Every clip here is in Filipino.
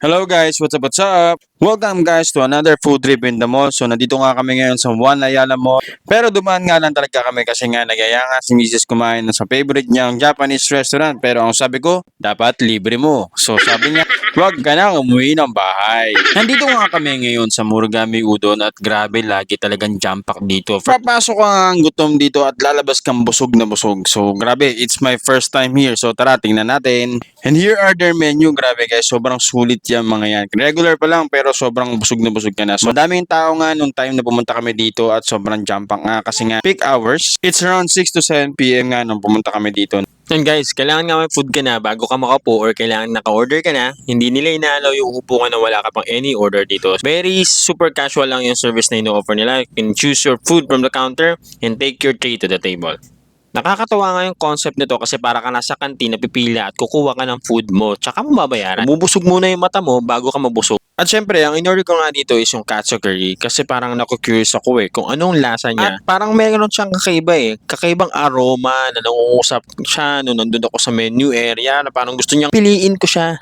Hello guys, what's up, what's up? Welcome guys to another food trip in the mall. So nandito nga kami ngayon sa One Ayala Mall. Pero dumaan nga lang talaga kami kasi nga nagaya nga si Mrs. kumain sa favorite niyang Japanese restaurant. Pero ang sabi ko, dapat libre mo. So sabi niya, wag ka na umuwi ng bahay. Nandito nga kami ngayon sa Murugami Udon at grabe lagi talagang jam pack dito. Papasok ka nga ang gutom dito at lalabas kang busog na busog. So grabe, it's my first time here. So tara, tingnan natin. And here are their menu. Grabe guys, sobrang sulit yan mga yan. Regular pa lang pero sobrang busog na busog ka na. So madaming tao nga nung time na pumunta kami dito at sobrang jam pack nga kasi nga peak hours. It's around 6 to 7 p.m. nga nung pumunta kami dito. And guys, kailangan nga may food ka na bago ka makaupo or kailangan naka-order ka na. Hindi nila inaalaw yung upo ka na wala ka pang any order dito. Very super casual lang yung service na ino-offer nila. You can choose your food from the counter and take your tray to the table. Nakakatawa nga yung concept nito kasi para ka nasa kantina pipila at kukuha ka ng food mo tsaka mo babayaran. Bubusog muna yung mata mo bago ka mabusog. At syempre, ang in-order ko nga dito is yung katsu curry kasi parang naku-curious ako kung anong lasa niya. At parang meron siyang kakaiba kakaibang aroma na nangungusap siya nung nandun ako sa menu area na parang gusto niyang piliin ko siya.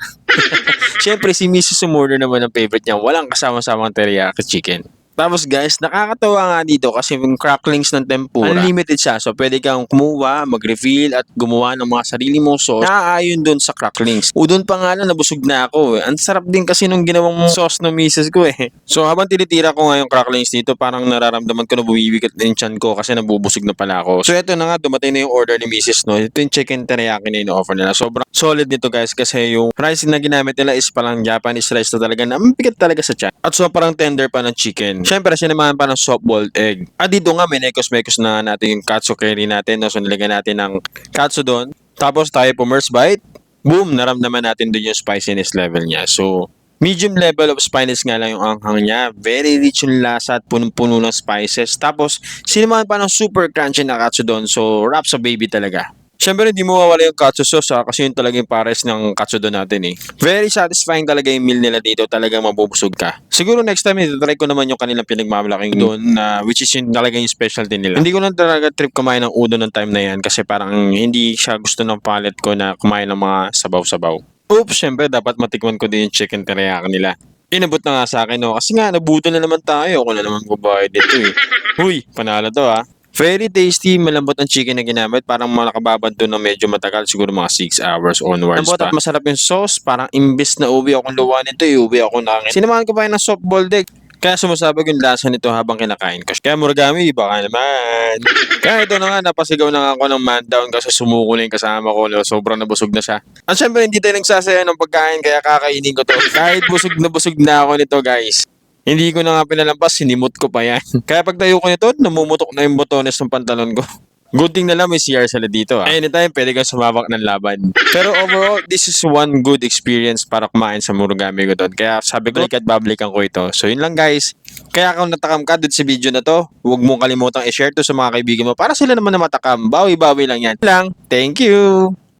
Syempre, si Mrs. Umorder naman ang favorite niya. Walang kasama-samang teriyaki chicken. Tapos guys, nakakatawa nga dito kasi yung cracklings ng tempura, unlimited siya. So pwede kang kumuha, mag-refill at gumawa ng mga sarili mong sauce na aayon dun sa cracklings. Udon pa nga lang, nabusog na ako. Ang sarap din kasi nung ginawang sauce ng misis ko . So habang tinitira ko nga yung cracklings dito, parang nararamdaman ko na bumibigat na yung tiyan ko kasi nabubusog na pala ako. So eto na nga, dumating na yung order ni misis no. Ito yung chicken teriyaki na ino-offer nila. Sobrang solid nito guys kasi yung rice na ginamit nila is palang Japanese rice na talaga na mabigat talaga sa tiyan. At so parang tender pa ng chicken. Siyempre, sinamahan pa ng soft-boiled egg. At dito nga, minekos-mekos na natin yung katsu curry natin. No? So, nilagyan natin ng katsu doon. Tapos, tayo po first bite. Boom! Naramdaman natin doon yung spiciness level niya. So, medium level of spiciness nga lang yung anghang niya. Very rich yung lasa at punong-puno ng spices. Tapos, sinamahan pa ng super crunchy na katsu doon. So, wrap sa baby talaga. Siyempre, hindi mo mawala yung katsu sauce kasi yun talaga yung pares ng katsu doon natin . Very satisfying talaga yung meal nila dito. Talagang mabubusog ka. Siguro next time, try ko naman yung kanilang pinagmamalaking doon which is yung talaga yung specialty nila. Hindi ko lang talaga trip kumain ng udon ng time na yan kasi parang hindi siya gusto ng palate ko na kumain ng mga sabaw-sabaw. Oops, siyempre, dapat matikman ko din yung chicken teriyaki nila. Inabot na nga sa akin kasi nga, nabuto na naman tayo. Ako na naman babayad dito . Uy, panalo to . Very tasty, malambot ang chicken na ginamit. Parang nakababad doon na medyo matagal, siguro mga 6 hours onwards pa. At masarap yung sauce, parang imbis na uwi akong luwa nito, uwi ako na. Sinamahan ko pa yun ng soft boiled egg. Kaya sumasabog yung lasa nito habang kinakain ko. Kaya Murugami, baka naman. Kaya ito na nga, napasigaw na nga ako ng man down kasi sumuko na yung kasama ko. Sobrang nabusog na siya. At syempre, hindi tayo nagsasaya ng pagkain kaya kakainin ko to. Kahit busog na ako nito guys. Hindi ko na nga pinalampas, sinimot ko pa yan. Kaya pag tayo ko nito, namumutok na yung botones ng pantalon ko. Good thing na lang may CR sila dito . Anytime, pwede kang sumabak ng laban. Pero overall, this is one good experience para kumain sa Murugami ko doon. Kaya sabi ko, at babalikan ko ito. So yun lang guys. Kaya kung natakam ka doon sa video na to, huwag mong kalimutang i-share to sa mga kaibigan mo para sila naman na matakam. Bawi-bawi lang yan. Thank you!